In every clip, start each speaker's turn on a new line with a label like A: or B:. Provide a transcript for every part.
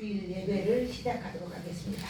A: 주일 예배를 시작하도록 하겠습니다.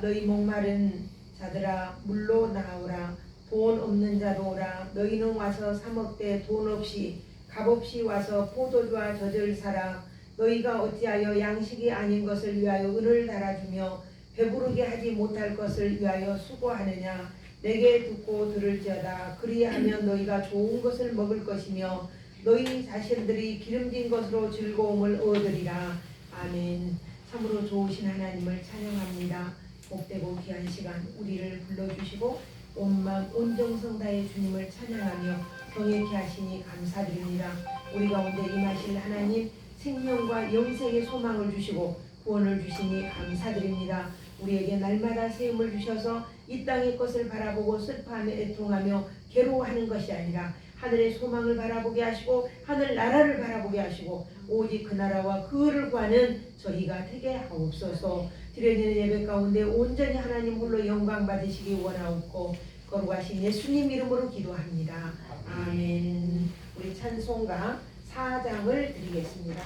A: 너희 목마른 자들아 물로 나오라. 돈 없는 자도 오라. 너희는 와서 사 먹되 돈 없이 값없이 와서 포도주와 젖을 사라. 너희가 어찌하여 양식이 아닌 것을 위하여 은을 달아주며 배부르게 하지 못할 것을 위하여 수고하느냐. 내게 듣고 들을지어다. 그리하면 너희가 좋은 것을 먹을 것이며 너희 자신들이 기름진 것으로 즐거움을 얻으리라. 아멘. 참으로 좋으신 하나님을 찬양합니다. 복되고 귀한 시간 우리를 불러주시고 온 마음 온 정성 다해 주님을 찬양하며 경외케 하시니 감사드립니다. 우리 가운데 임하실 하나님 생명과 영생의 소망을 주시고 구원을 주시니 감사드립니다. 우리에게 날마다 세움을 주셔서 이 땅의 것을 바라보고 슬퍼하며 애통하며 괴로워하는 것이 아니라 하늘의 소망을 바라보게 하시고 하늘 나라를 바라보게 하시고 오직 그 나라와 그를 구하는 저희가 되게 하옵소서. 드려지는 예배 가운데 온전히 하나님 홀로 영광 받으시기 원하옵고 거룩하신 예수님 이름으로 기도합니다. 아멘. 우리 찬송가 4장을 드리겠습니다.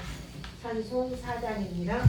A: 찬송 4장입니다.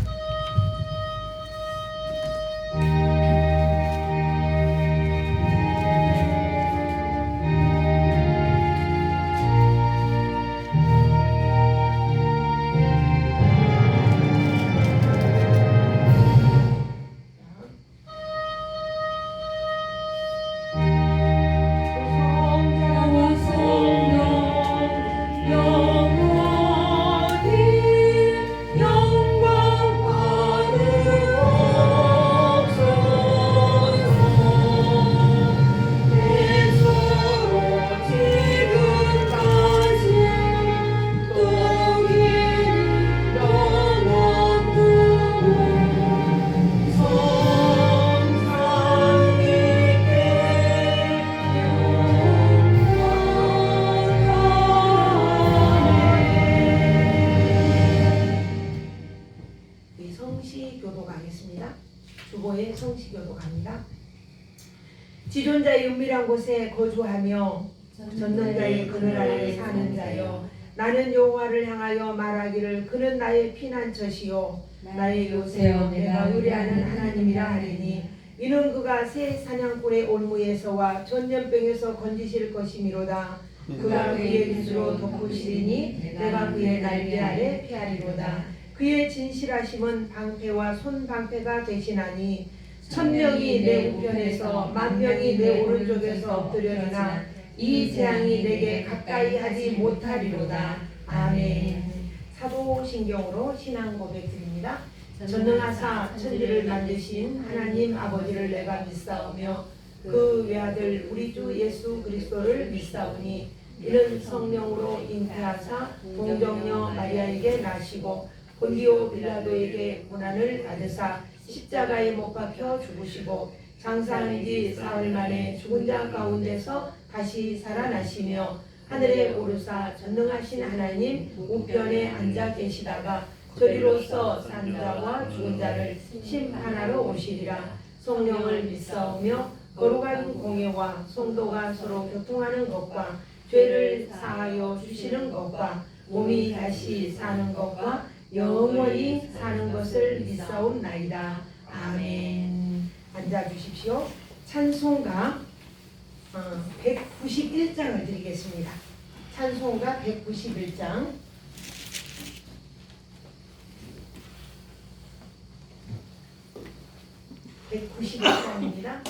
A: 지존자의 은밀한 곳에 거주하며 전능자의 그늘 아래 사는 자여 나는 여호와를 향하여 말하기를 그는 나의 피난처시요 나의 요새여 내가 의뢰하는 하나님이라 하리니 이는 그가 새 사냥꾼의 올무에서와 전염병에서 건지실 것이미로다. 그가 그의 빗으로 덮으시리니 내가 그의 날개 아래 피하리로다. 그의 진실하심은 방패와 손방패가 되시나니 1000명이 내 우편에서 10,000명이 내 오른쪽에서 엎드려니나 이 재앙이 내게 가까이 하지 못하리로다. 아멘. 사도신경으로 신앙 고백드립니다. 전능하사 천지를 만드신 하나님 아버지를 내가 믿사오며 그 외아들 우리 주 예수 그리스도를 믿사오니 이는 성령으로 잉태하사 동정녀 마리아에게 나시고 본디오 빌라도에게 고난을 받으사 십자가에 못 박혀 죽으시고 장사한 지 사흘 만에 죽은 자 가운데서 다시 살아나시며 하늘에 오르사 전능하신 하나님 우편에 앉아 계시다가 저리로서 산 자와 죽은 자를 심판하러 오시리라. 성령을 믿사오며 거룩한 공예와 성도가 서로 교통하는 것과 죄를 사하여 주시는 것과 몸이 다시 사는 것과 영원히 사는 것을 믿사옵나이다. 아멘. 앉아주십시오. 찬송가 191장을 드리겠습니다. 찬송가 191장. (191장입니다)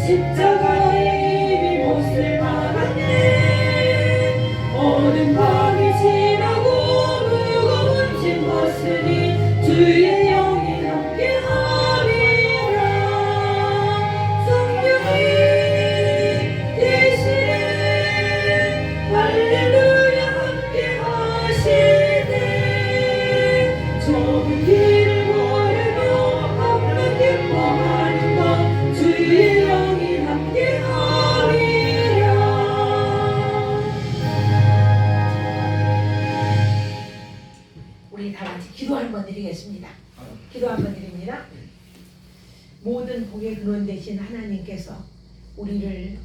B: 십자가의 힘이 못을 막았네. 오는 밤이 지나고 무거운 짐 벗으니 주의 영이 함께하리라. 성령이 대신에 할렐루야 함께하시네. 좁은 길을 걸으며 앞만 기뻐하는 것 주의 영이 함께하리라.
A: 우리 다 같이 기도 한번 드리겠습니다. 기도 한번 드립니다. 모든 복의 근원 되신 하나님께서 우리를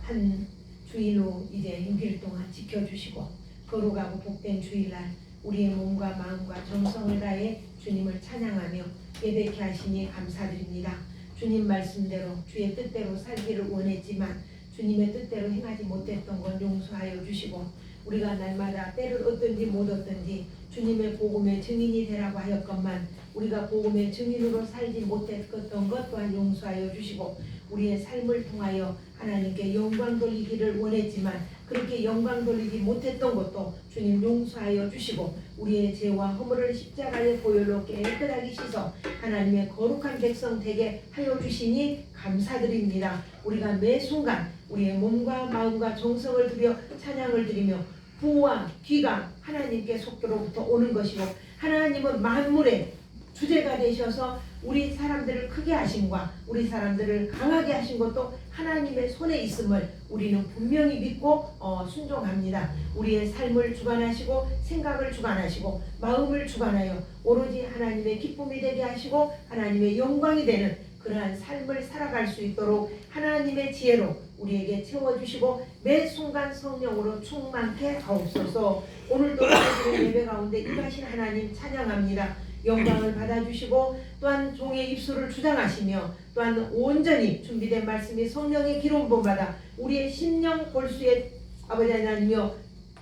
A: 한 주일로 이제 임기일 동안 지켜주시고 거룩하고 복된 주일날 우리의 몸과 마음과 정성을 다해 주님을 찬양하며 예배케 하시니 감사드립니다. 주님 말씀대로 주의 뜻대로 살기를 원했지만 주님의 뜻대로 행하지 못했던 건 용서하여 주시고 우리가 날마다 때를 얻든지 못 얻든지 주님의 복음의 증인이 되라고 하였건만 우리가 복음의 증인으로 살지 못했던 것 또한 용서하여 주시고 우리의 삶을 통하여 하나님께 영광 돌리기를 원했지만 그렇게 영광 돌리지 못했던 것도 주님 용서하여 주시고 우리의 죄와 허물을 십자가의 보혈로 깨끗하게 씻어 하나님의 거룩한 백성 되게 하여 주시니 감사드립니다. 우리가 매 순간 우리의 몸과 마음과 정성을 들여 찬양을 드리며 부와 귀가 하나님께 속도로부터 오는 것이고 하나님은 만물의 주제가 되셔서 우리 사람들을 크게 하심과 우리 사람들을 강하게 하신 것도 하나님의 손에 있음을 우리는 분명히 믿고 순종합니다. 우리의 삶을 주관하시고 생각을 주관하시고 마음을 주관하여 오로지 하나님의 기쁨이 되게 하시고 하나님의 영광이 되는 그러한 삶을 살아갈 수 있도록 하나님의 지혜로 우리에게 채워주시고 매 순간 성령으로 충만케 하옵소서. 오늘도 우리의 예배 가운데 임하신 하나님 찬양합니다. 영광을 받아주시고 또한 종의 입술을 주장하시며 또한 온전히 준비된 말씀이 성령의 기름 부음받아 우리의 심령 골수에 아버지 하나님이여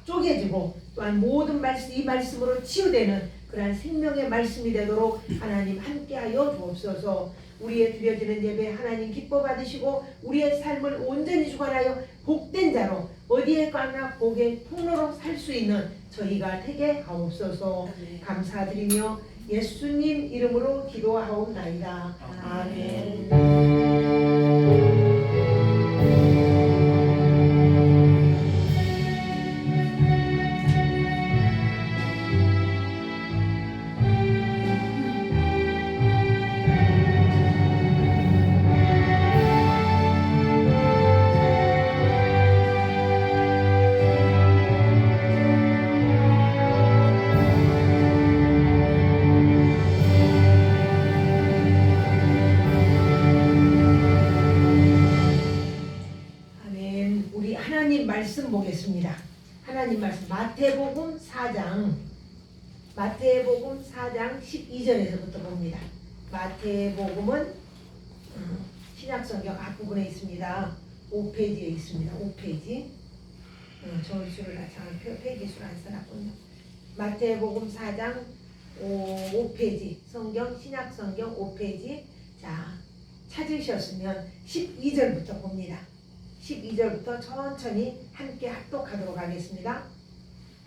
A: 쪼개지고 또한 모든 말씀 이 말씀으로 치유되는 그러한 생명의 말씀이 되도록 하나님 함께하여 주옵소서. 우리의 드려지는 예배 하나님 기뻐 받으시고 우리의 삶을 온전히 주관하여 복된 자로 어디에 가나 복의 통로로 살 수 있는 저희가 되게 하옵소서. 감사드리며 예수님 이름으로 기도하옵나이다. 아멘. 말씀 보겠습니다. 하나님 말씀 마태복음 4장 12절에서부터 봅니다. 마태복음은 신약성경 앞부분에 있습니다. 5페이지에 있습니다. 5페이지. 저 수를 페이지 수를 안 써놨군요. 마태복음 4장 5페이지 성경 신약성경 5페이지. 자, 찾으셨으면 12절부터 봅니다. 12절부터 천천히 함께 합독하도록 하겠습니다.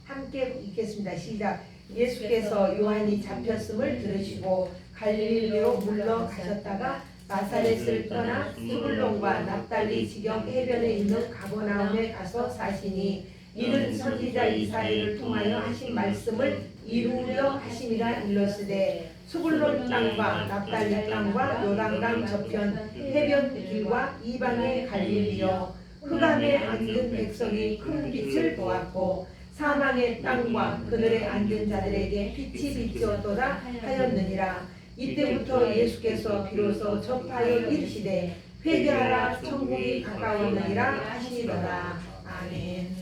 A: 함께 읽겠습니다. 시작. 예수께서 요한이 잡혔음을 들으시고 갈릴리로 물러가셨다가 나사렛을 떠나 스불론과 납달리 지경 해변에 있는 가버나움에 가서 사시니 이는 선지자 이사야를 통하여 하신 말씀을 이루려 하심이라 일렀으되 스불론 땅과 납달리 땅과 요단강 저편 해변 길과 이방의 갈릴리여 흑암에 앉은 백성이 큰 빛을 보았고 사망의 땅과 그들의 앉은 자들에게 빛이 비치었도다 하였느니라. 이때부터 예수께서 비로소 접하여 이르시되 회개하라 천국이 가까웠느니라 하시더라. 아멘.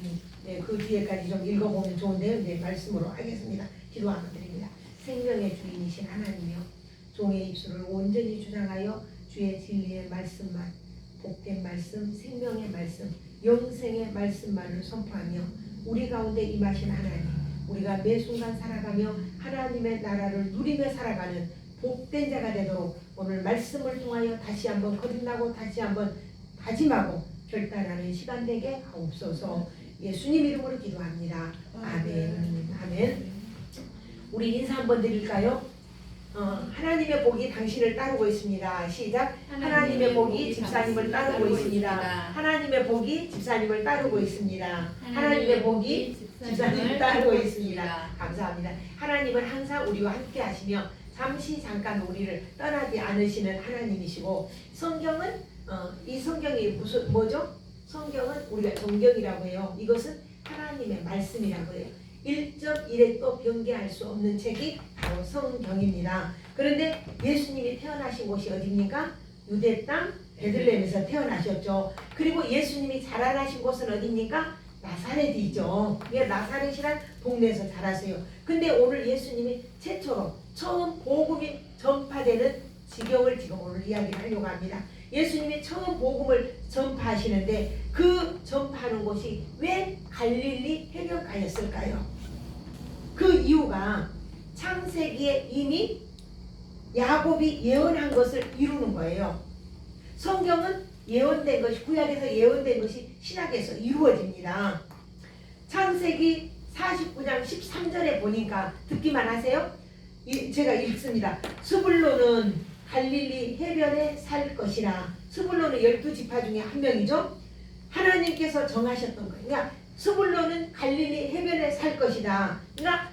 A: 네, 그 뒤에까지 좀 읽어보면 좋은데요. 네, 말씀으로 하겠습니다. 기도 한번 드립니다. 생명의 주인이신 하나님이여 종의 입술을 온전히 주장하여 주의 진리의 말씀만 복된 말씀, 생명의 말씀, 영생의 말씀만을 선포하며 우리 가운데 임하신 하나님 우리가 매 순간 살아가며 하나님의 나라를 누리며 살아가는 복된 자가 되도록 오늘 말씀을 통하여 다시 한번 거듭나고 다시 한번 다짐하고 결단하는 시간 되게 하옵소서. 예수님 이름으로 기도합니다. 아멘. 아멘. 우리 인사 한번 드릴까요? 하나님의 복이 당신을 따르고 있습니다. 시작. 하나님의 복이 집사님을 따르고 있습니다. 하나님의 복이 집사님을 따르고 있습니다. 하나님의 복이 집사님을 따르고 있습니다. 감사합니다. 하나님은 항상 우리와 함께 하시며 잠깐 우리를 떠나지 않으시는 하나님이시고, 성경은 이 성경이 뭐죠? 성경은 우리가 정경이라고 해요. 이것은 하나님의 말씀이라고 해요. 1.1획도 변개할 수 없는 책이 바로 성경입니다. 그런데 예수님이 태어나신 곳이 어디입니까? 유대 땅 베들레헴에서 태어나셨죠. 그리고 예수님이 자라나신 곳은 어디입니까? 나사렛이죠. 나사렛이란 동네에서 자라세요. 근데 오늘 예수님이 최초로 처음 복음이 전파되는 지경을 지금 오늘 이야기를 하려고 합니다. 예수님이 처음 복음을 전파하시는데 그 전파하는 곳이 왜 갈릴리 해변가였을까요? 그 이유가 창세기에 이미 야곱이 예언한 것을 이루는 거예요. 성경은 예언된 것이, 구약에서 예언된 것이 신약에서 이루어집니다. 창세기 49장 13절에 보니까 듣기만 하세요. 제가 읽습니다. 스불론은 갈릴리 해변에 살 것이라. 스불론은 12지파 중에 한 명이죠. 하나님께서 정하셨던 거예요. 그러니까 스불론은 갈릴리 해변에 살 것이다. 그러니까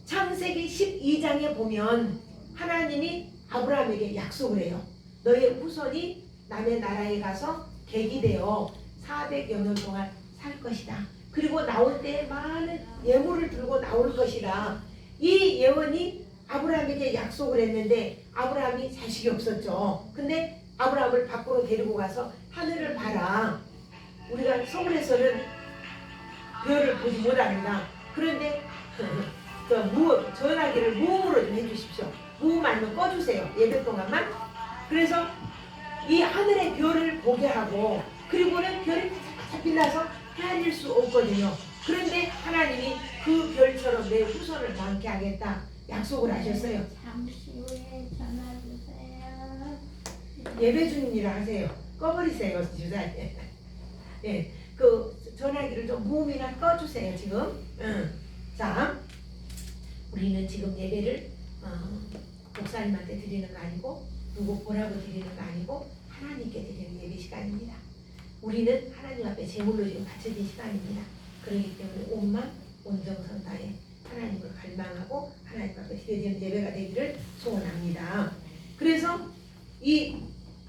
A: 창세기 12장에 보면 하나님이 아브라함에게 약속을 해요. 너의 후손이 남의 나라에 가서 객이 되어 400여 년 동안 살 것이다. 그리고 나올 때 많은 예물을 들고 나올 것이다. 이 예언이 아브라함에게 약속을 했는데 아브라함이 자식이 없었죠. 근데 아브라함을 밖으로 데리고 가서 하늘을 봐라. 우리가 서울에서는 별을 보지 못합니다. 그런데 전화기를 무음으로 좀 해주십시오. 무음 아니면 꺼주세요. 예배 동안만. 그래서 이 하늘의 별을 보게 하고, 그리고는 별이 쫙 빛나서 헤아릴 수 없거든요. 그런데 하나님이 그 별처럼 내 후손을 많게 하겠다 약속을 하셨어요.
C: 잠시 후에 전화 주세요.
A: 예배 중이라 하세요. 꺼버리세요, 주사님. 예, 그 전화기를 좀 무음이나 꺼주세요 지금. 자, 우리는 지금 예배를 목사님한테 드리는 거 아니고, 누구 보라고 드리는 거 아니고 하나님께 드리는 예배 시간입니다. 우리는 하나님 앞에 제물로 지금 바쳐진 시간입니다. 그렇기 때문에 온맘 온정성 다해 하나님을 갈망하고 하나님 앞에 드리는 예배가 되기를 소원합니다. 그래서 이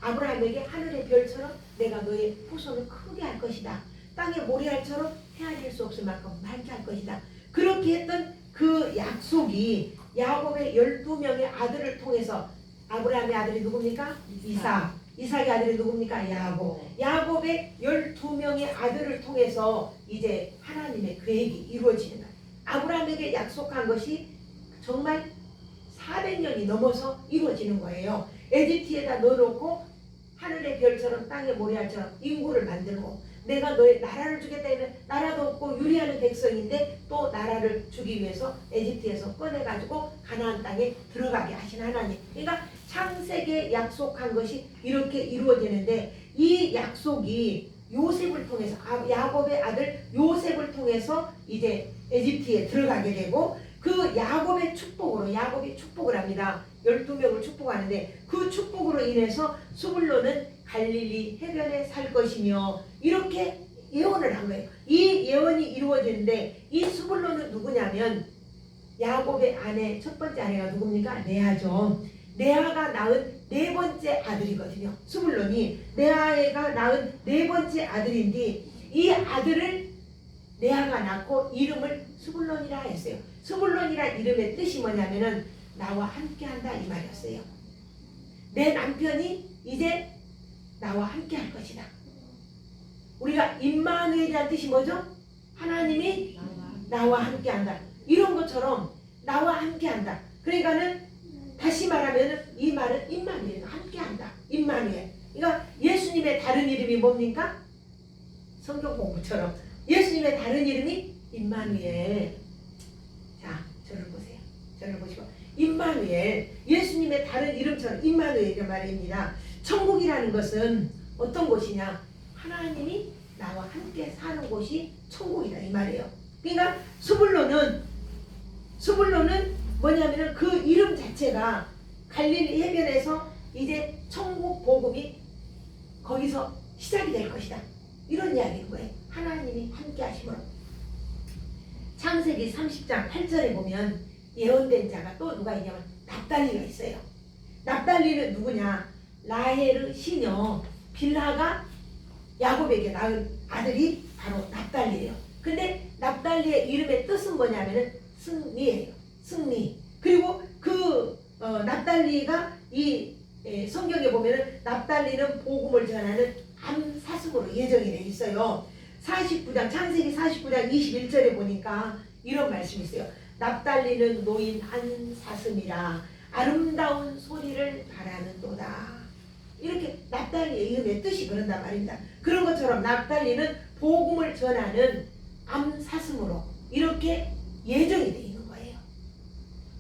A: 아브라함에게 하늘의 별처럼 내가 너의 후손을 크게 할 것이다. 땅의 모래알처럼 헤아릴 수 없을 만큼 많게 할 것이다. 그렇게 했던 그 약속이 야곱의 12명의 아들을 통해서, 아브라함의 아들이 누굽니까? 이삭. 이삭의 아들이 누굽니까? 야곱. 야곱의 12명의 아들을 통해서 이제 하나님의 계획이 이루어지는 거예요. 아브라함에게 약속한 것이 정말 400년이 넘어서 이루어지는 거예요. 에집트에다 넣어놓고 하늘의 별처럼 땅의 모래알처럼 인구를 만들고, 내가 너의 나라를 주겠다 하면 나라도 없고 유리하는 백성인데 또 나라를 주기 위해서 에집트에서 꺼내가지고 가나안 땅에 들어가게 하신 하나님. 그러니까 창세기에 약속한 것이 이렇게 이루어지는데, 이 약속이 요셉을 통해서, 야곱의 아들 요셉을 통해서 이제 에집트에 들어가게 되고, 그 야곱의 축복으로, 야곱이 축복을 합니다. 12명을 축복하는데 그 축복으로 인해서 스불론은 갈릴리 해변에 살 것이며, 이렇게 예언을 한 거예요. 이 예언이 이루어지는데 이 스불론은 누구냐면 야곱의 아내, 첫 번째 아내가 누굽니까? 레아죠. 레아가 낳은 네 번째 아들이거든요. 스불론이 레아가 낳은 네 번째 아들인데 이 아들을 레아가 낳고 이름을 스불론이라 했어요. 스불론이라 이름의 뜻이 뭐냐면은 나와 함께한다 이 말이었어요. 내 남편이 이제 나와 함께할 것이다. 우리가 임마누엘이라는 뜻이 뭐죠? 하나님이 나와 함께한다. 이런 것처럼 나와 함께한다. 그러니까는 다시 말하면 이 말은 임마누엘, 함께한다. 임마누엘. 그러니까 예수님의 다른 이름이 뭡니까? 성경 공부처럼 예수님의 다른 이름이 임마누엘. 자, 저를 보세요. 저를 보시고 임마누엘, 예수님의 다른 이름처럼 임마누엘이란 말입니다. 천국이라는 것은 어떤 곳이냐? 하나님이 나와 함께 사는 곳이 천국이다 이 말이에요. 그러니까 스불론은 뭐냐면은 그 이름 자체가 갈릴리 해변에서 이제 천국 복음이 거기서 시작이 될 것이다. 이런 이야기인 거예요. 하나님이 함께 하심으로. 창세기 30장 8절에 보면 예언된 자가 또 누가 있냐면 납달리가 있어요. 납달리는 누구냐? 라헬의 시녀 빌하가 야곱에게 낳은 아들이 바로 납달리예요. 근데 납달리의 이름의 뜻은 뭐냐면은 승리예요. 승리. 그리고 그 납달리가 이 성경에 보면은 납달리는 복음을 전하는 암사슴으로 예정이 되어 있어요. 49장 창세기 49장 21절에 보니까 이런 말씀이 있어요. 납달리는 노인 한 사슴이라 아름다운 소리를 바라는도다. 이렇게 납달리의 이름의 뜻이 그런단 말입니다. 그런 것처럼 납달리는 복음을 전하는 암사슴으로 이렇게 예정이 되어 있는 거예요.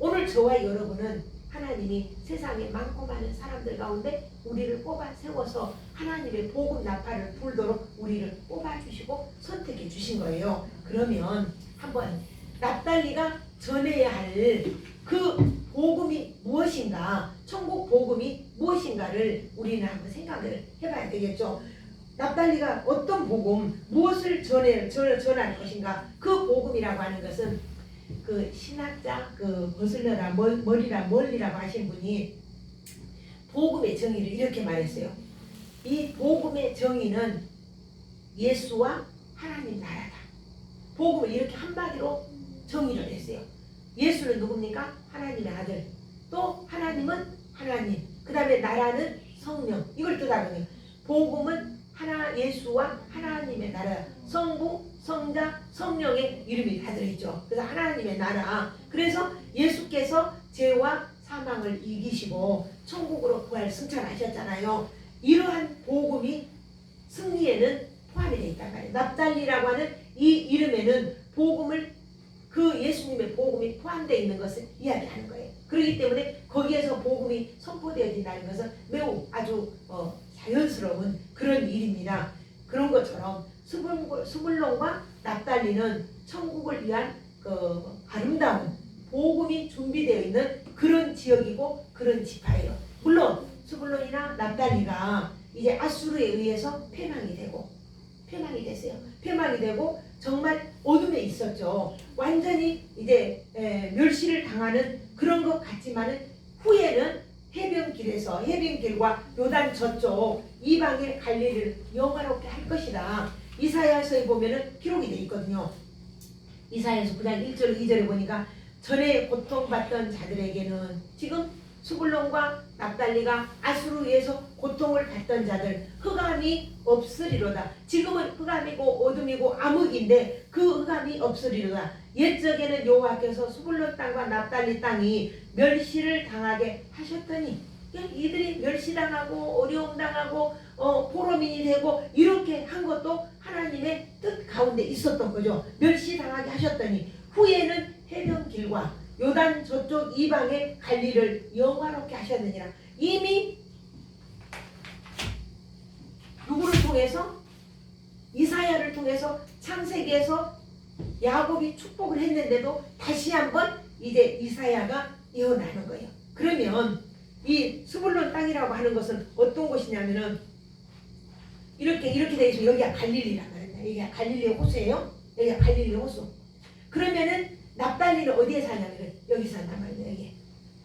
A: 오늘 저와 여러분은 하나님이 세상에 많고 많은 사람들 가운데 우리를 뽑아 세워서 하나님의 복음 나팔을 불도록 우리를 뽑아주시고 선택해 주신 거예요. 그러면 한번 납달리가 전해야 할 그 복음이 무엇인가, 천국 복음이 무엇인가를 우리는 한번 생각을 해봐야 되겠죠. 납달리가 어떤 복음, 무엇을 전할 것인가. 그 복음이라고 하는 것은 그 신학자 그 버슬러라 멀리라고 하신 분이 복음의 정의를 이렇게 말했어요. 이 복음의 정의는 예수와 하나님 나라다. 복음을 이렇게 한마디로 정의를 했어요. 예수는 누굽니까? 하나님의 아들. 또 하나님은 하나님. 그 다음에 나라는 성령. 이걸 뜻하거든요. 복음은 예수와 하나님의 나라. 성부, 성자, 성령의 이름이 다 들어있죠. 그래서 하나님의 나라. 그래서 예수께서 죄와 사망을 이기시고 천국으로 부활 승천하셨잖아요. 이러한 복음이 승리에는 포함이 되어 있단 말이에요. 납달리라고 하는 이 이름에는 복음을 그 예수님의 복음이 포함되어 있는 것을 이야기하는 거예요. 그렇기 때문에 거기에서 복음이 선포되어진다는 것은 매우 아주 자연스러운 그런 일입니다. 그런 것처럼 스불론과 납달리는 천국을 위한 그 아름다운 복음이 준비되어 있는 그런 지역이고 그런 지파예요. 물론 스불론이나 납달리가 이제 아수르에 의해서 폐망이 됐어요. 폐망이 되고 정말 어둠에 있었죠. 완전히 이제 멸시를 당하는 그런 것 같지만은 후에는 해변길과 요단 저쪽 이방의 갈릴리를 영화롭게 할 것이다. 이사야서에 보면은 기록이 돼 있거든요. 이사야서 9장 1절 2절에 보니까 전에 고통받던 자들에게는 지금 스불론과 납달리가 아수르에서 고통을 받던 자들 흑암이 없으리로다. 지금은 흑암이고 어둠이고 암흑인데 그 흑암이 없으리로다. 옛적에는 여호와께서 스불론 땅과 납달리 땅이 멸시를 당하게 하셨더니 이들이 멸시당하고 어려움당하고 포로민이 되고 이렇게 한 것도 하나님의 뜻 가운데 있었던 거죠. 멸시당하게 하셨더니 후에는 해변길과 요단 저쪽 이방의 갈릴리를 영화롭게 하셨느니라. 이미 누구를 통해서? 이사야를 통해서 창세기에서 야곱이 축복을 했는데도 다시 한번 이제 이사야가 예언하는 거예요. 그러면 이 스불론 땅이라고 하는 것은 어떤 곳이냐면은 이렇게 돼 있어. 여기가 갈릴리란 말이야. 여기가 갈릴리의 호수예요. 여기가 갈릴리의 호수. 그러면은 납달리는 어디에 사냐면 여기 산단 말이에요. 여기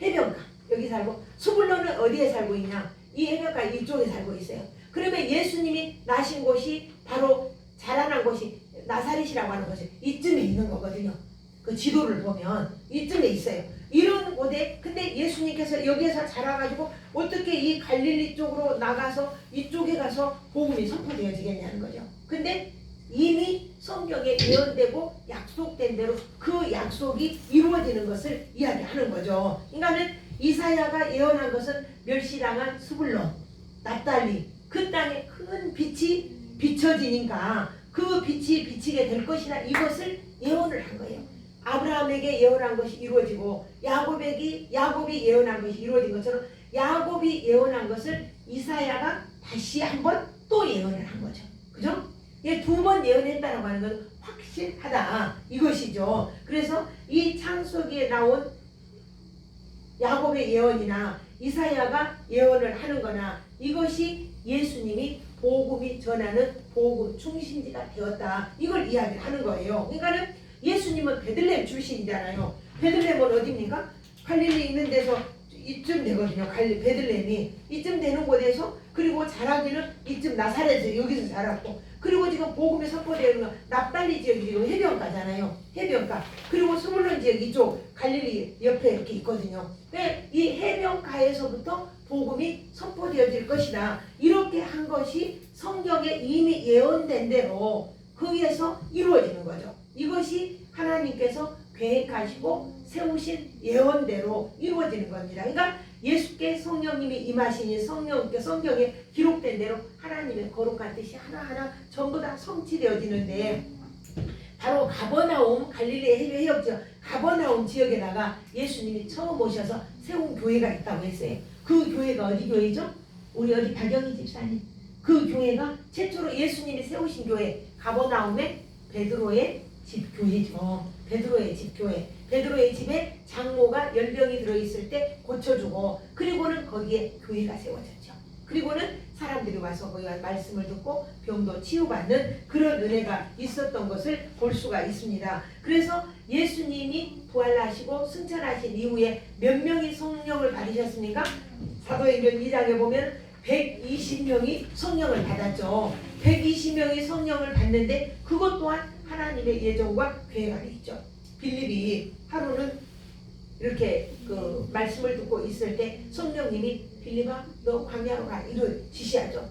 A: 해변가 여기 살고, 스불론은 어디에 살고 있냐? 이 해변가 이쪽에 살고 있어요. 그러면 예수님이 나신 곳이 바로 자라난 곳이 나사렛이라고 하는 곳이 이쯤에 있는 거거든요. 그 지도를 보면 이쯤에 있어요. 이런 곳에 근데 예수님께서 여기에서 자라가지고 어떻게 이 갈릴리 쪽으로 나가서 이쪽에 가서 복음이 선포되어지겠냐는 거죠. 근데 이미 성경에 예언되고 약속된 대로 그 약속이 이루어지는 것을 이야기하는 거죠. 그러니까는 이사야가 예언한 것은 멸시당한 스불론, 납달리 그 땅에 큰 빛이 비춰지니까 그 빛이 비치게 될 것이다. 이것을 예언을 한 거예요. 아브라함에게 예언한 것이 이루어지고 야곱이 예언한 것이 이루어진 것처럼 야곱이 예언한 것을 이사야가 다시 한번 또 예언을 한 거죠. 그죠? 예, 2번 예언했다라고 하는 건 확실하다 이것이죠. 그래서 이 창세기에 나온 야곱의 예언이나 이사야가 예언을 하는 거나 이것이 예수님이 복음이 전하는 복음 중심지가 되었다. 이걸 이야기를 하는 거예요. 그러니까는 예수님은 베들레헴 출신이잖아요. 베들레헴은 어디입니까? 갈릴리 있는 데서 이쯤 되거든요. 베들레헴이 이쯤 되는 곳에서 그리고 자라기는 이쯤 나사렛에서 여기서 자랐고 그리고 지금 복음이 선포되는 건 납달리 지역이 지금 해변가잖아요. 해변가. 그리고 스불론 지역 이쪽 갈릴리 옆에 이렇게 있거든요. 근데 이 해변가에서부터 복음이 선포되어질 것이다. 이렇게 한 것이 성경에 이미 예언된 대로 거기에서 이루어지는 거죠. 이것이 하나님께서 계획하시고 세우신 예언대로 이루어지는 겁니다. 그러니까 예수께 성령님이 임하시니 성경에 기록된 대로 하나님의 거룩한 뜻이 하나하나 전부 다 성취되어지는데 바로 가버나움 갈릴리 해협 지역 가버나움 지역에다가 예수님이 처음 오셔서 세운 교회가 있다고 했어요. 그 교회가 어디 교회죠? 우리 어디 박영희 집사님 그 교회가 최초로 예수님이 세우신 교회 가버나움의 베드로의 집교회죠. 베드로의 집교회. 베드로의 집에 장모가 열병이 들어있을 때 고쳐주고 그리고는 거기에 교회가 세워졌죠. 그리고는 사람들이 와서 거기 말씀을 듣고 병도 치유받는 그런 은혜가 있었던 것을 볼 수가 있습니다. 그래서 예수님이 부활하시고 승천하신 이후에 몇 명이 성령을 받으셨습니까? 사도행전 2장에 보면 120명이 성령을 받았죠. 120명이 성령을 받는데 그것 또한 하나님의 예정과 계획 안에 있죠. 빌립이 하루는 이렇게 그 말씀을 듣고 있을 때 성령님이 빌립아 너 광야로 가 이를 지시하죠.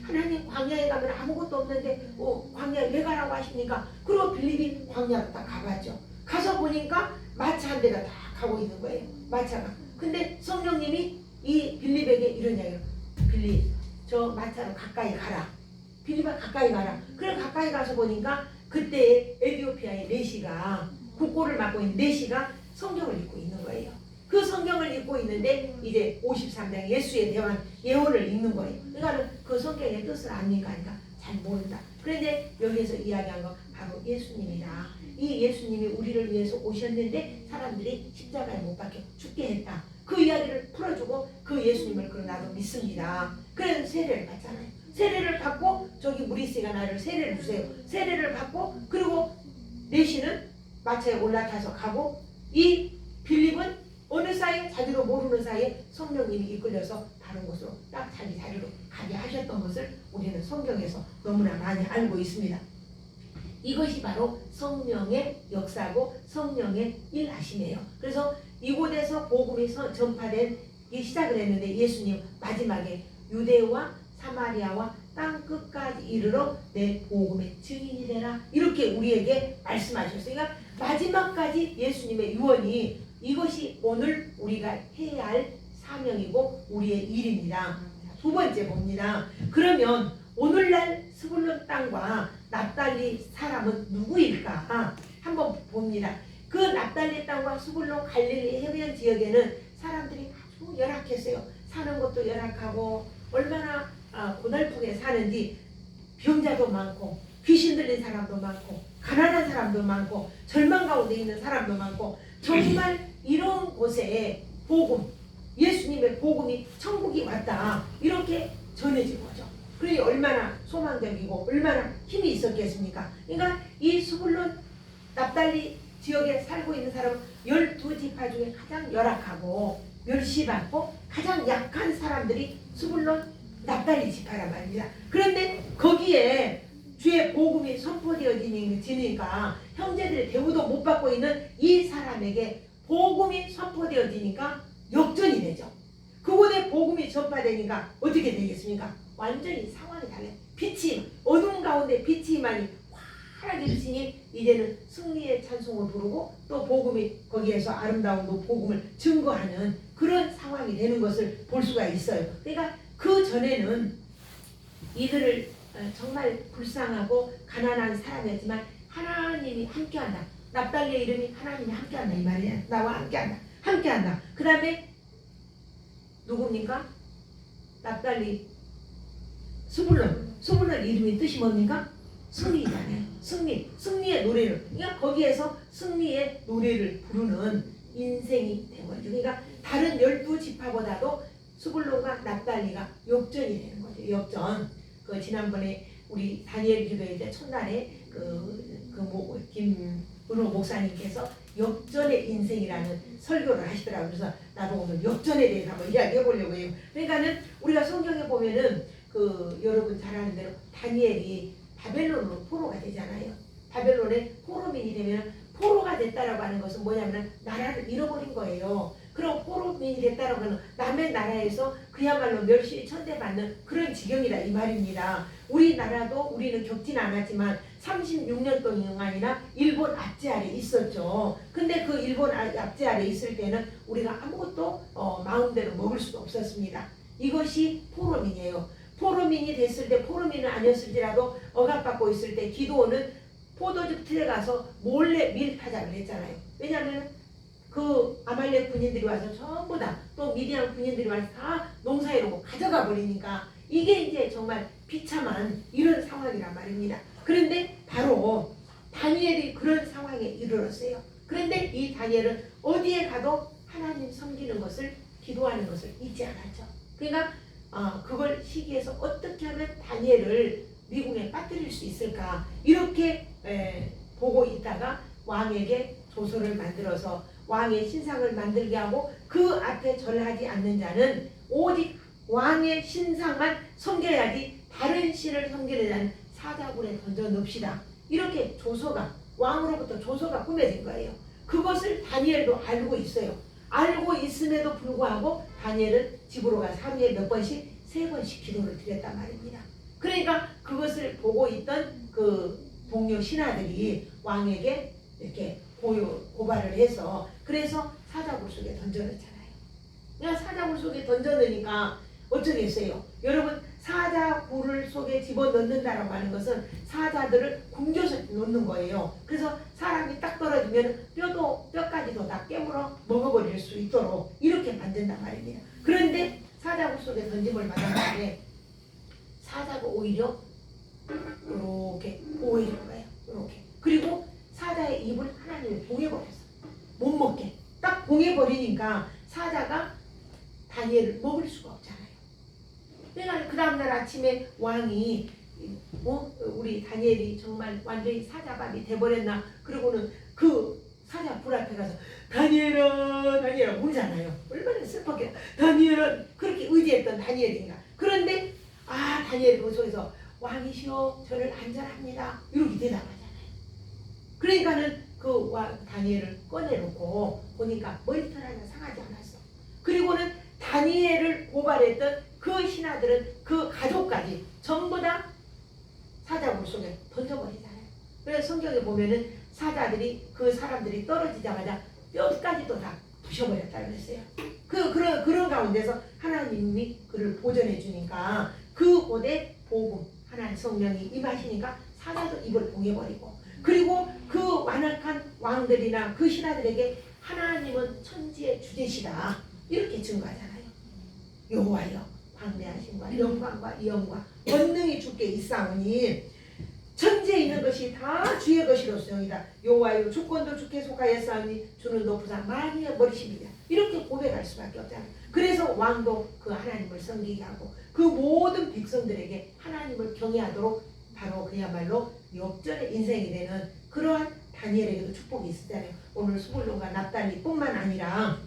A: 하나님 광야에 가면 아무것도 없는데 광야에 왜 가라고 하십니까? 그리고 빌립이 광야로 딱 가봤죠. 가서 보니까 마차 한 대가 딱 가고 있는 거예요. 마차가. 근데 성령님이 이 빌립에게 이런 이야기를 빌립 저 마차로 가까이 가라. 빌립아 가까이 가라. 그래 가까이 가서 보니까 그때 에티오피아의 내시가 국고를 맡고 있는 내시가 성경을 읽고 있는 거예요. 그 성경을 읽고 있는데 이제 53장 예수에 대한 예언을 읽는 거예요. 그러니까 그 성경의 뜻을 압니까? 그러니까 잘 모른다. 그런데 여기에서 이야기한 건 바로 예수님이다. 이 예수님이 우리를 위해서 오셨는데 사람들이 십자가에 못 박혀 죽게 했다. 그 이야기를 풀어주고 그 예수님을 그럼 나도 믿습니다. 그래서 세례를 받잖아요. 세례를 받고 저기 무리스가 나를 세례를 주세요. 세례를 받고 그리고 내시는 마차에 올라타서 가고 이 빌립은 어느 사이에 자기도 모르는 사이에 성령님이 이끌려서 다른 곳으로 딱 자기 자리로 가게 하셨던 것을 우리는 성경에서 너무나 많이 알고 있습니다. 이것이 바로 성령의 역사고 성령의 일하심이에요. 그래서 이곳에서 복음이 전파된 시작을 했는데 예수님 마지막에 유대와 사마리아와 땅 끝까지 이르러 내 복음의 증인이 되라 이렇게 우리에게 말씀하셨어요. 그러니까 마지막까지 예수님의 유언이 이것이 오늘 우리가 해야 할 사명이고 우리의 일입니다. 두 번째 봅니다. 그러면 오늘날 스불론 땅과 납달리 사람은 누구일까? 한번 봅니다. 그 납달리 땅과 스불론 갈릴리 해변 지역에는 사람들이 아주 열악했어요. 사는 것도 열악하고 얼마나 고달프게 사는지 병자도 많고 귀신 들린 사람도 많고 가난한 사람도 많고 절망 가운데 있는 사람도 많고 정말 이런 곳에 복음 예수님의 복음이 천국이 왔다 이렇게 전해진 거죠. 그러니 얼마나 소망적이고 얼마나 힘이 있었겠습니까? 그러니까 이 스불론 납달리 지역에 살고 있는 사람은 12지파 중에 가장 열악하고 멸시받고 가장 약한 사람들이 스불론 납달리 지파란 말입니다. 그런데 거기에 주의 복음이 선포되어지니까 형제들의 대우도 못 받고 있는 이 사람에게 복음이 선포되어지니까 역전이 되죠. 그곳에 복음이 전파되니까 어떻게 되겠습니까? 완전히 상황이 달라요. 빛이 어둠 가운데 빛이 많이 환하게 비치니 이제는 승리의 찬송을 부르고 또 복음이 거기에서 아름다운 복음을 증거하는 그런 상황이 되는 것을 볼 수가 있어요. 그러니까 그 전에는 이들을 정말 불쌍하고 가난한 사람이었지만 하나님이 함께한다. 납달리의 이름이 하나님이 함께한다 이 말이야. 나와 함께한다. 그 다음에 누굽니까? 납달리 스불론 이름이 뜻이 뭡니까? 승리잖아요. 승리의 노래를, 그러니까 거기에서 승리의 노래를 부르는 인생이 된 거죠. 그러니까 다른 12지파보다도 스불론과 납달리가 역전이 되는 거죠. 역전. 그 지난번에 우리 다니엘 기도회 때 첫날에 김은호 목사님께서 역전의 인생이라는 설교를 하시더라고요. 그래서 나도 오늘 역전에 대해서 한번 이야기해 보려고 해요. 그러니까는 우리가 성경에 보면은 여러분 잘 아는 대로 다니엘이 바벨론으로 포로가 되잖아요. 바벨론에 포로민이 되면 포로가 됐다라고 하는 것은 뭐냐면 나라를 잃어버린 거예요. 그럼 포로민이 됐다라고 하는 남의 나라에서 그야말로 멸시 천대받는 그런 지경이다 이 말입니다. 우리나라도 우리는 겪지는 않았지만 36년 동안이나 일본 압제 아래 있었죠. 근데 그 일본 압제 아래 있을 때는 우리가 아무것도 마음대로 먹을 수도 없었습니다. 이것이 포로민이에요. 포로민이 됐을 때 포로민은 아니었을지라도 억압받고 있을 때 기드온은 포도즙 틀에 가서 몰래 밀타작을 했잖아요. 왜냐하면 그 아말렉 군인들이 와서 전부 다 또 미디안 군인들이 와서 다 농사해놓고 가져가 버리니까 이게 이제 정말 비참한 이런 상황이란 말입니다. 그런데 바로 다니엘이 그런 상황에 이르렀어요. 그런데 이 다니엘은 어디에 가도 하나님 섬기는 것을 기도하는 것을 잊지 않았죠. 그러니까 그걸 시기에서 어떻게 하면 다니엘을 미궁에 빠뜨릴 수 있을까 이렇게 보고 있다가 왕에게 조서를 만들어서 왕의 신상을 만들게 하고 그 앞에 절하지 않는 자는 오직 왕의 신상만 섬겨야지 다른 신을 섬기는 자는 사자굴에 던져 넣읍시다. 이렇게 조서가 왕으로부터 조서가 꾸며진 거예요. 그것을 다니엘도 알고 있어요. 알고 있음에도 불구하고 다니엘은 집으로 가서 하루에 몇 번씩 3번씩 기도를 드렸단 말입니다. 그러니까 그것을 보고 있던 그 동료 신하들이 왕에게 이렇게 고발을 해서 그래서 사자굴 속에 던져넣잖아요. 그러니까 사자굴 속에 던져넣으니까 어쩌겠어요. 여러분 사자굴 속에 집어넣는다라고 하는 것은 사자들을 굶겨서 놓는 거예요. 그래서 사람이 딱 떨어지면 뼈까지도 다 깨물어 먹어버릴 수 있도록 이렇게 만든단 말입니다. 그런데 사자굴 속에 던짐을 받았는데 사자가 오히려 이렇게 보호해준 거예요. 이렇게. 그리고 사자의 입을 하나님이 봉해버렸어. 못 먹게. 딱 봉해버리니까 사자가 다니엘을 먹을 수가 없잖아요. 그러니까 그 다음날 아침에 왕이 우리 다니엘이 정말 완전히 사자밥이 돼버렸나 그러고는 그 사자 불 앞에 가서 다니엘아 울잖아요. 얼마나 슬펐게 다니엘은 그렇게 의지했던 다니엘인가. 그런데 다니엘이 그 속에서 왕이시여 저를 안전합니다 이렇게 대답하잖아요. 그러니까는 그 다니엘을 꺼내놓고 보니까 머리털 하나 상하지 않았어. 그리고는 다니엘을 고발했던 그 신하들은 그 가족까지 전부 다 사자굴 속에 던져버리잖아요. 그래서 성경에 보면은 사자들이 그 사람들이 떨어지자마자 뼈까지도 다 부셔버렸다 그랬어요. 그런 가운데서 하나님이 그를 보존해 주니까 그 곳에 복음 하나님 성령이 임하시니까 사자도 입을 봉해버리고 그리고 그 완악한 왕들이나 그 신하들에게 하나님은 천지의 주제시다 이렇게 증거하잖아요. 여호와여 광대하심과 영광과 영광 권능이 주께 있사오니 천지에 있는 것이 다 주의 것이로소이다. 여호와여 주권도 주께 속하였사오니 주는 높으사 만유의 머리심이다. 이렇게 고백할 수밖에 없잖아요. 그래서 왕도 그 하나님을 섬기게 하고 그 모든 백성들에게 하나님을 경외하도록 바로 그야말로 역전의 인생이 되는 그러한 다니엘에게도 축복이 있었잖아요. 오늘 스불론과 납달리뿐만 아니라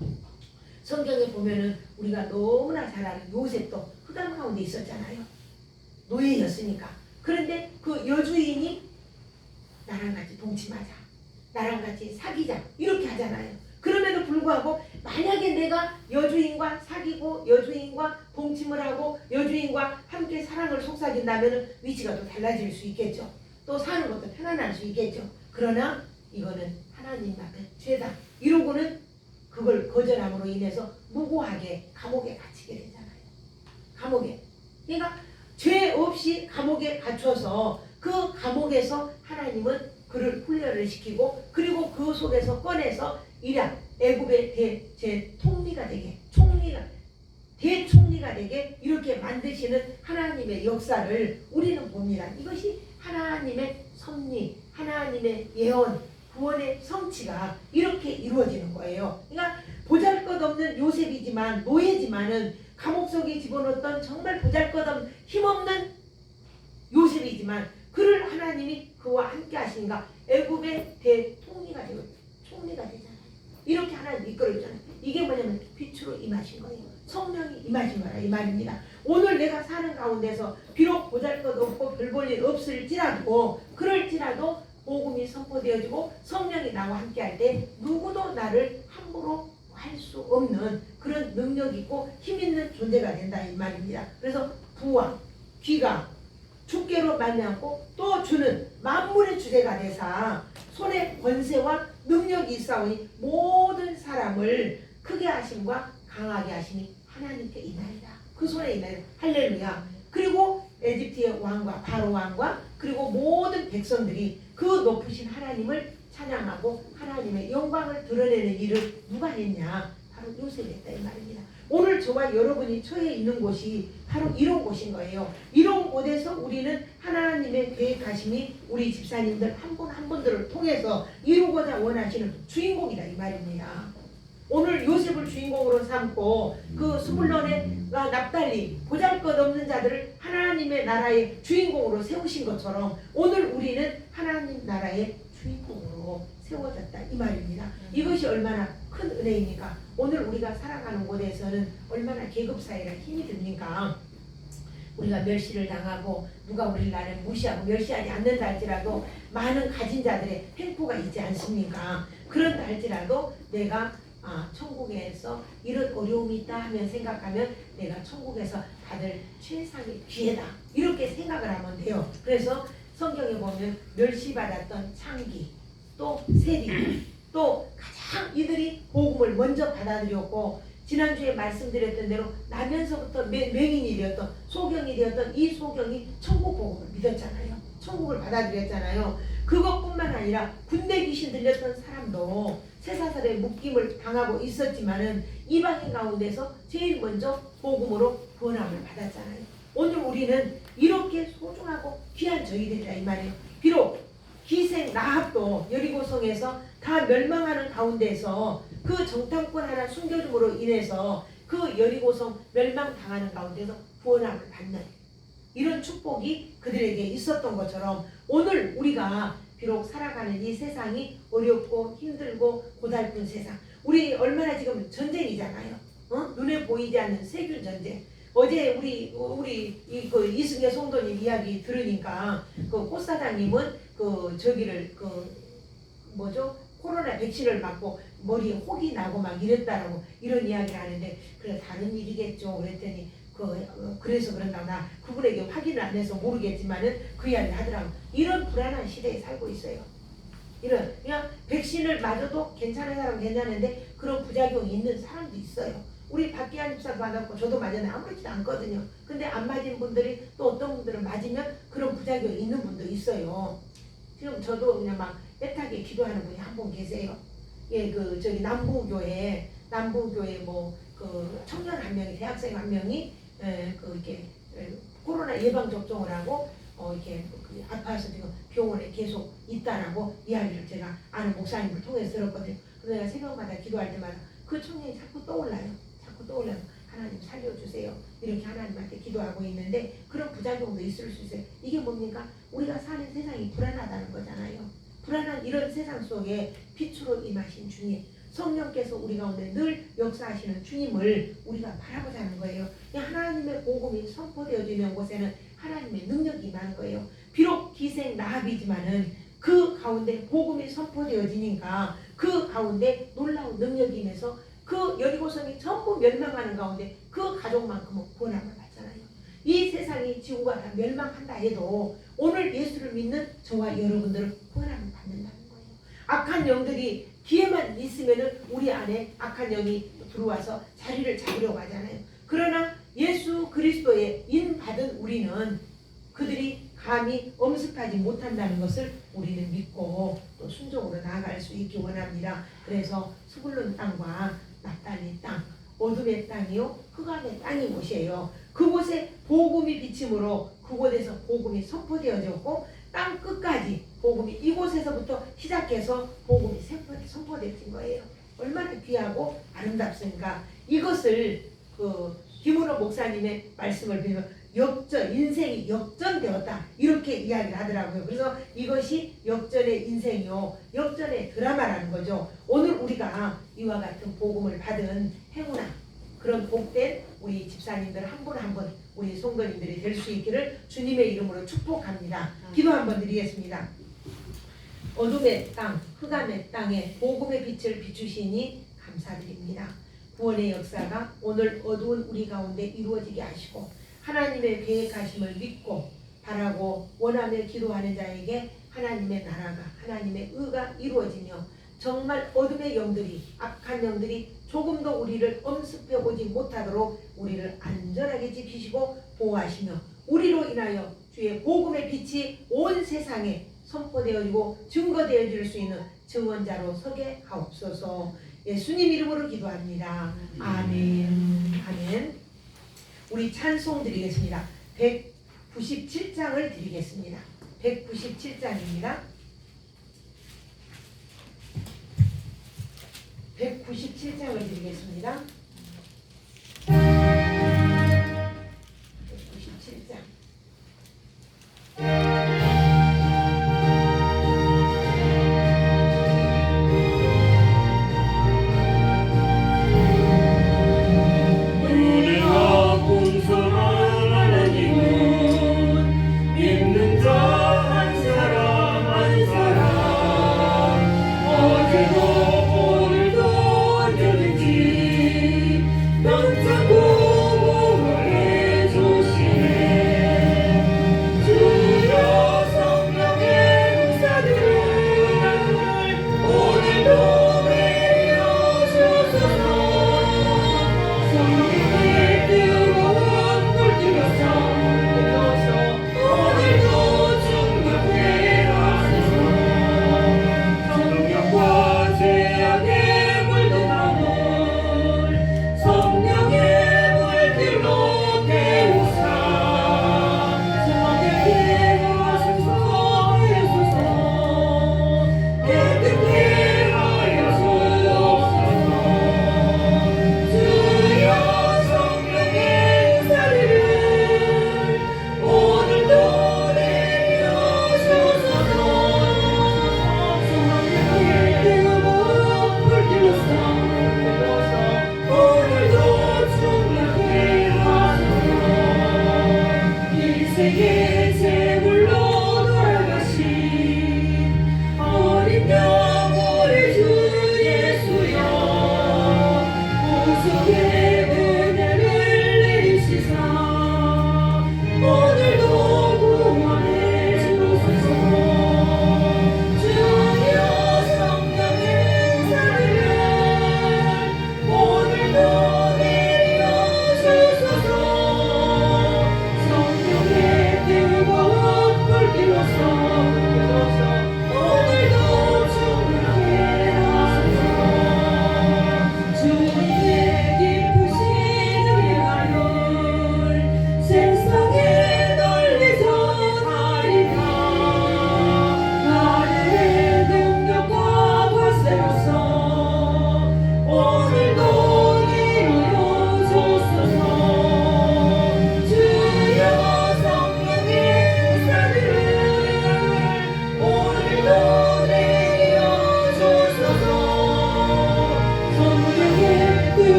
A: 성경에 보면은 우리가 너무나 잘 아는 요셉도 흑암 가운데 있었잖아요. 노예였으니까. 그런데 그 여주인이 나랑 같이 동침하자, 나랑 같이 사귀자 이렇게 하잖아요. 그럼에도 불구하고 만약에 내가 여주인과 사귀고 여주인과 동침을 하고 여주인과 함께 사랑을 속삭인다면 위치가 또 달라질 수 있겠죠. 또 사는 것도 편안할 수 있겠죠. 그러나 이거는 하나님 앞에 죄다 이러고는 그걸 거절함으로 인해서 무고하게 감옥에 갇히게 되잖아요. 감옥에. 그러니까 죄 없이 감옥에 갇혀서 그 감옥에서 하나님은 그를 훈련을 시키고 그리고 그 속에서 꺼내서 이란 애굽의 대통리가 되게 대총리가 되게 이렇게 만드시는 하나님의 역사를 우리는 봅니다. 이것이 하나님의 섭리, 하나님의 예언, 구원의 성취가 이렇게 이루어지는 거예요. 그러니까 보잘것없는 요셉이지만 노예지만은 감옥 속에 집어넣었던 정말 보잘것없는 힘없는 요셉이지만 그를 하나님이 그와 함께 하시니까 애굽의 대통리가 되고 총리가 되잖아요. 이렇게 하나님 이끌어주잖아요. 이게 뭐냐면 빛으로 임하신 거예요. 성령이 임하신 거라 이 말입니다. 오늘 내가 사는 가운데서 비록 보잘것없고 별 볼 일 없을지라도 그럴지라도 복음이 선포되어지고 성령이 나와 함께 할 때 누구도 나를 함부로 할 수 없는 그런 능력 있고 힘 있는 존재가 된다 이 말입니다. 그래서 부와 귀가 주께로 말미암고 또 주는 만물의 주제가 되사 손에 권세와 능력이 있사오니 모든 사람을 크게 하심과 강하게 하시니 하나님께 있나이다. 그 손에 있나이다. 할렐루야. 그리고 에집트의 왕과 바로 왕과 그리고 모든 백성들이 그 높으신 하나님을 찬양하고 하나님의 영광을 드러내는 일을 누가 했냐? 바로 요셉이 했다 이 말입니다. 오늘 저와 여러분이 처해 있는 곳이 바로 이런 곳인 거예요. 이런 곳에서 우리는 하나님의 계획하심이 우리 집사님들 한 분 한 분들을 통해서 이루고자 원하시는 주인공이다 이 말입니다. 오늘 요셉을 주인공으로 삼고 그 스불론과 납달리 보잘것없는 자들을 하나님의 나라의 주인공으로 세우신 것처럼 오늘 우리는 하나님 나라의 주인공으로 세워졌다 이 말입니다. 이것이 얼마나 큰 은혜입니까? 오늘 우리가 살아가는 곳에서는 얼마나 계급사회가 힘이 듭니까? 우리가 멸시를 당하고 누가 우리를 나를 무시하고 멸시하지 않는다 할지라도 많은 가진 자들의 횡포가 있지 않습니까? 그런다 할지라도 내가 천국에서 이런 어려움이 있다 하면 생각하면 내가 천국에서 받을 최상의 기회다 이렇게 생각을 하면 돼요. 그래서 성경에 보면 멸시받았던 창기 또 세리 또 가장 이들이 복음을 먼저 받아들였고 지난주에 말씀드렸던 대로 나면서부터 맹인이 되었던 소경이 되었던 이 소경이 천국 복음을 믿었잖아요. 천국을 받아들였잖아요. 그것뿐만 아니라 군대 귀신 들렸던 사람도 쇠사슬에 묶임을 당하고 있었지만은 이방인 가운데서 제일 먼저 복음으로 구원함을 받았잖아요. 오늘 우리는 이렇게 소중하고 귀한 저희들이다 이 말이에요. 비록 기생 라합도 여리고성에서 다 멸망하는 가운데서 그 정탐꾼 하나 숨겨줌으로 인해서 그 여리고성 멸망당하는 가운데서 구원함을 받는 이런 축복이 그들에게 있었던 것처럼 오늘 우리가 비록 살아가는 이 세상이 어렵고 힘들고 고달픈 세상 우리 얼마나 지금 전쟁이잖아요. 눈에 보이지 않는 세균 전쟁. 어제 우리 이승계 성도님 이야기 들으니까 그 꽃사장님은 코로나 백신을 맞고 머리에 혹이 나고 막 이랬다라고 이런 이야기를 하는데 그래 다른 일이겠죠. 그랬더니 그래서 그런다고 나 그분에게 확인을 안 해서 모르겠지만은 그 이야기를 하더라고. 이런 불안한 시대에 살고 있어요. 그냥 백신을 맞아도 괜찮은 사람은 괜찮은데 그런 부작용이 있는 사람도 있어요. 우리 박기환 집사 받았고 저도 맞았는데 아무렇지도 않거든요. 근데 안 맞은 분들이 또 어떤 분들은 맞으면 그런 부작용이 있는 분도 있어요. 지금 저도 그냥 막 애타게 기도하는 분이 한 분 계세요. 예, 저기 남부교회 청년 한 명이 대학생 한 명이 이렇게 코로나 예방 접종을 하고 이렇게 아파서 지금 병원에 계속 있다라고 이야기를 제가 아는 목사님을 통해서 들었거든요. 그래서 내가 새벽마다 기도할 때마다 그 청년이 자꾸 떠올라요. 하나님 살려주세요. 이렇게 하나님한테 기도하고 있는데 그런 부작용도 있을 수 있어요. 이게 뭡니까? 우리가 사는 세상이 불안하다는 거잖아요. 불안한 이런 세상 속에 빛으로 임하신 주님, 성령께서 우리 가운데 늘 역사하시는 주님을 우리가 바라보자는 거예요. 하나님의 복음이 선포되어지는 곳에는 하나님의 능력이 임하는 거예요. 비록 기생 라합이지만은 그 가운데 복음이 선포되어지니까 그 가운데 놀라운 능력이 임해서 그 여리고성이 전부 멸망하는 가운데 그 가족만큼은 구원함을 받잖아요. 이 세상이 지구가 다 멸망한다 해도 오늘 예수를 믿는 저와 여러분들은 구원함을 받는다는 거예요. 악한 영들이 기회만 있으면은 우리 안에 악한 영이 들어와서 자리를 잡으려고 하잖아요. 그러나 예수 그리스도의 인 받은 우리는 그들이 감히 엄습하지 못한다는 것을 우리는 믿고 또 순종으로 나아갈 수 있기 원합니다. 그래서 스불론 땅과 납달리 땅, 어둠의 땅이요 흑암의 땅이 곳이에요. 그곳에 복음이 비침으로 그곳에서 복음이 선포되어졌고 땅 끝까지 복음이 이곳에서부터 시작해서 복음이 선포되어진 거예요. 얼마나 귀하고 아름답습니까? 이것을 김은호 목사님의 말씀을 빌면 인생이 역전되었다 이렇게 이야기를 하더라고요. 그래서 이것이 역전의 인생이요 역전의 드라마라는 거죠. 오늘 우리가 이와 같은 복음을 받은 행운아 그런 복된 우리 집사님들 한 분 한 분 우리 성도님들이 될 수 있기를 주님의 이름으로 축복합니다. 기도 한번 드리겠습니다. 어둠의 땅, 흑암의 땅에 복음의 빛을 비추시니 감사드립니다. 구원의 역사가 오늘 어두운 우리 가운데 이루어지게 하시고 하나님의 계획하심을 믿고 바라고 원하며 기도하는 자에게 하나님의 나라가 하나님의 의가 이루어지며 정말 어둠의 영들이 악한 영들이 조금도 우리를 엄습해 오지 못하도록 우리를 안전하게 지키시고 보호하시며 우리로 인하여 주의 복음의 빛이 온 세상에 선포되어지고 증거되어질 수 있는 증언자로 서게 하옵소서. 예수님 이름으로 기도합니다. 아멘. 아멘. 우리 찬송 드리겠습니다. 197장을 드리겠습니다. 197장입니다. 197장을 드리겠습니다. 197장.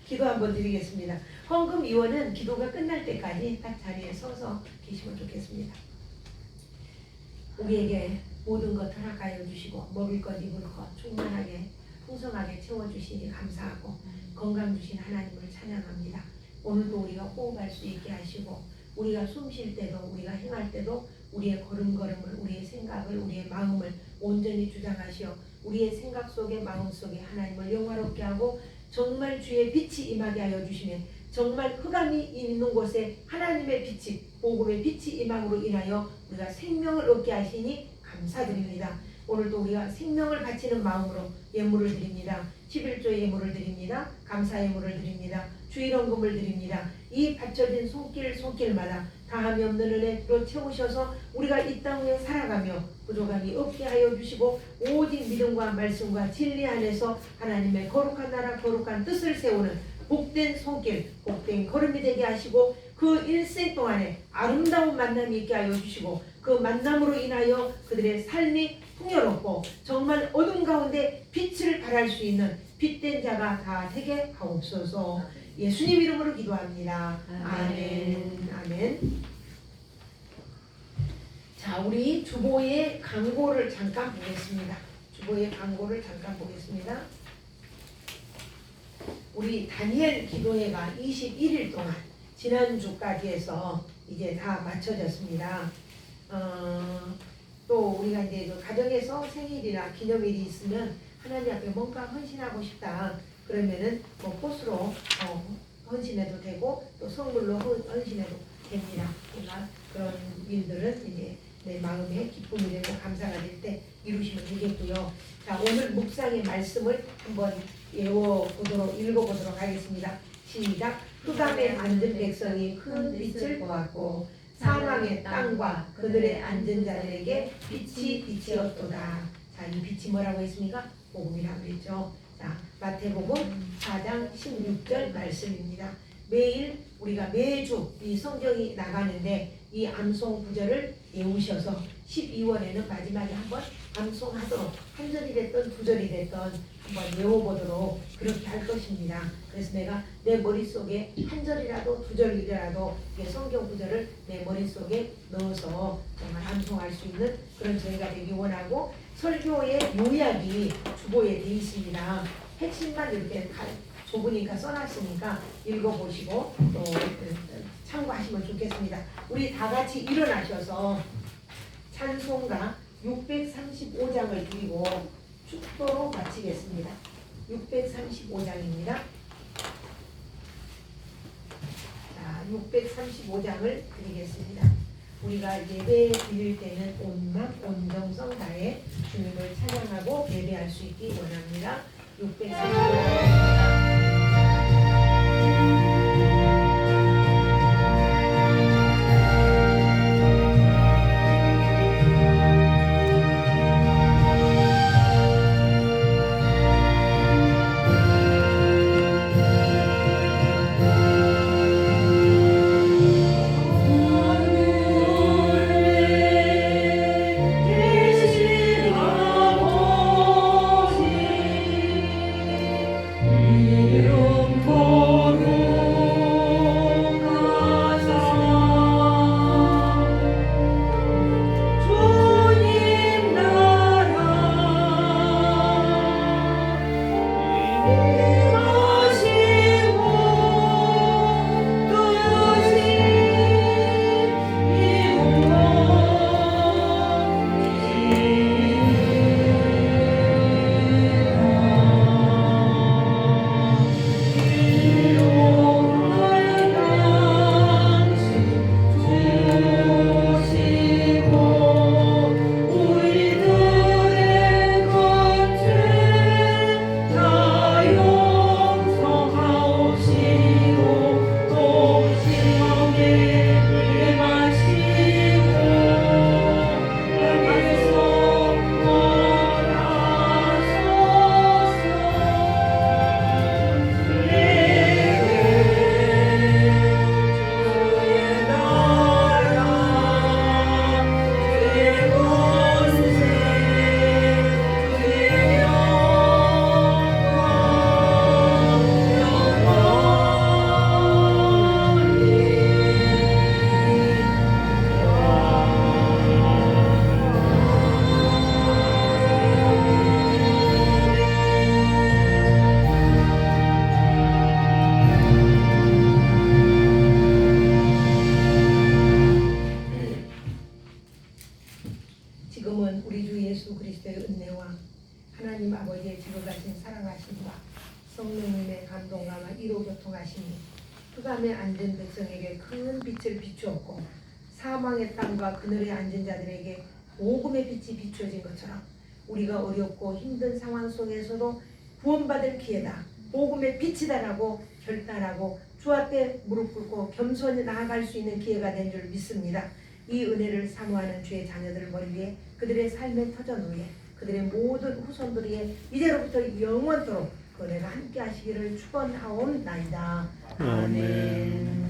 A: 기도 한번 드리겠습니다. 헌금 이원은 기도가 끝날 때까지 딱 자리에 서서 계시면 좋겠습니다. 우리에게 모든 것 허락하여 주시고 먹을 것 입을 것 충만하게 풍성하게 채워주시니 감사하고 건강 주신 하나님을 찬양합니다. 오늘도 우리가 호흡할 수 있게 하시고 우리가 숨 쉴 때도 우리가 행할 때도 우리의 걸음걸음을 우리의 생각을 우리의 마음을 온전히 주장하시어 우리의 생각 속에 마음 속에 하나님을 영화롭게 하고 정말 주의 빛이 임하게 하여 주시면 정말 흑암이 있는 곳에 하나님의 빛이 복음의 빛이 임함으로 인하여 우리가 생명을 얻게 하시니 감사드립니다. 오늘도 우리가 생명을 바치는 마음으로 예물을 드립니다. 11조의 예물을 드립니다. 감사 예물을 드립니다. 주일원금을 드립니다. 이 바쳐진 손길마다 다함이 없는 은혜로 채우셔서 우리가 이 땅에 살아가며 부족함이 없게 하여 주시고 오직 믿음과 말씀과 진리 안에서 하나님의 거룩한 나라 거룩한 뜻을 세우는 복된 손길 복된 걸음이 되게 하시고 그 일생 동안에 아름다운 만남이 있게 하여 주시고 그 만남으로 인하여 그들의 삶이 풍요롭고 정말 어둠 가운데 빛을 발할 수 있는 빛된 자가 다 되게 하옵소서. 예수님 이름으로 기도합니다. 아멘. 아멘. 자, 우리 주보의 광고를 잠깐 보겠습니다. 주보의 광고를 잠깐 보겠습니다. 우리 다니엘 기도회가 21일 동안 지난주까지 해서 이제 다 마쳐졌습니다. 또 우리가 이제 그 가정에서 생일이나 기념일이 있으면 하나님 앞에 뭔가 헌신하고 싶다. 그러면은 뭐 꽃으로 헌신해도 되고 또 선물로 헌신해도 됩니다. 그러나 그런 일들은 이제 내 마음에 기쁨이 되고 감사가 될 때 이루시면 되겠고요. 자, 오늘 묵상의 말씀을 한번 읽어보도록 하겠습니다. 시작. 흑암에 앉은 백성이 큰 빛을 보았고 사망의 땅과 그들의 앉은 자들에게 빛이 비치었도다. 자, 이 빛이 뭐라고 했습니까? 복음이라고 했죠. 자, 마태복음 4장 16절 말씀입니다. 매일 우리가 매주 이 성경이 나가는데 이 암송 구절을 외우셔서 12월에는 마지막에 한번 암송하도록 한 절이 됐던 두 절이 됐던 한번 외워보도록 그렇게 할 것입니다. 그래서 내가 내 머릿속에 한 절이라도 두 절이라도 성경 구절을 내 머릿속에 넣어서 정말 암송할 수 있는 그런 저희가 되기 원하고 설교의 요약이 주보에 되어 있습니다. 핵심만 이렇게 좁으니까 써놨으니까 읽어보시고 또 참고하시면 좋겠습니다. 우리 다 같이 일어나셔서 찬송가 635장을 드리고 축도로 마치겠습니다. 635장입니다. 자, 635장을 드리겠습니다. 우리가 예배 드릴 때는 온맘 온정성 다해 주님을 찬양하고 예배할 수 있기 원합니다. 635장
B: 계신 아버지
A: 지금은 우리 주 예수 그리스도의 은혜와 하나님 아버지의 지극하신 사랑하심과 성령님의 감동감과 이로교통하심이 흑암에 앉은 백성에게 큰 빛을 비추었고 사망의 땅과 그늘에 앉은 자들에게 복음의 빛이 비추어진 것처럼 우리가 어렵고 힘든 상황 속에서도 구원받을 기회다, 복음의 빛이다라고 결단하고 주 앞에 무릎 꿇고 겸손히 나아갈 수 있는 기회가 된 줄 믿습니다. 이 은혜를 사모하는 주의 자녀들 머리 위에 그들의 삶의 터전 위에 그들의 모든 후손들이 이제로부터 영원토록 그 은혜가 함께 하시기를 축원하옵나이다. 아멘.